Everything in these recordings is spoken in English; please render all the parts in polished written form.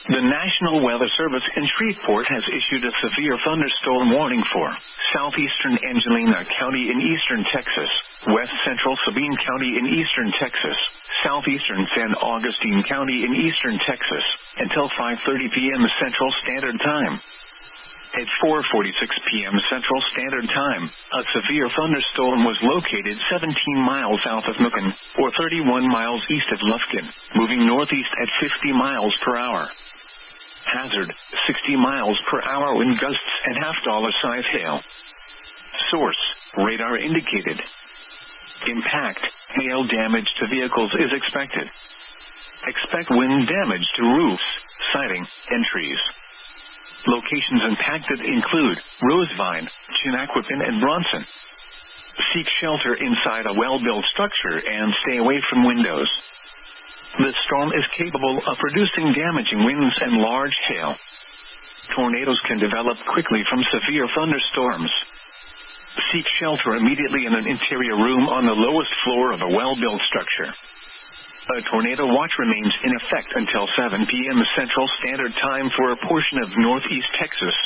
The National Weather Service in Shreveport has issued a severe thunderstorm warning for southeastern Angelina County in eastern Texas, west central Sabine County in eastern Texas, southeastern San Augustine County in eastern Texas, until 5:30 p.m. Central Standard Time. At 4:46 p.m. Central Standard Time, a severe thunderstorm was located 17 miles south of Macon, or 31 miles east of Lufkin, moving northeast at 50 miles per hour. Hazard, 60 miles per hour wind gusts and half-dollar-size hail. Source, radar indicated. Impact, hail damage to vehicles is expected. Expect wind damage to roofs, siding, and trees. Locations impacted include Rosevine, Chinaquapin, and Bronson. Seek shelter inside a well-built structure and stay away from windows. The storm is capable of producing damaging winds and large hail. Tornadoes can develop quickly from severe thunderstorms. Seek shelter immediately in an interior room on the lowest floor of a well-built structure. A tornado watch remains in effect until 7 p.m. Central Standard Time for a portion of northeast Texas.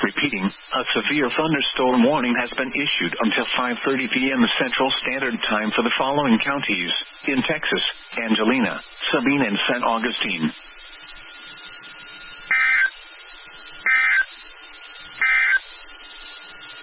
Repeating, a severe thunderstorm warning has been issued until 5:30 p.m. Central Standard Time for the following counties in Texas: Angelina, Sabine, and San Augustine.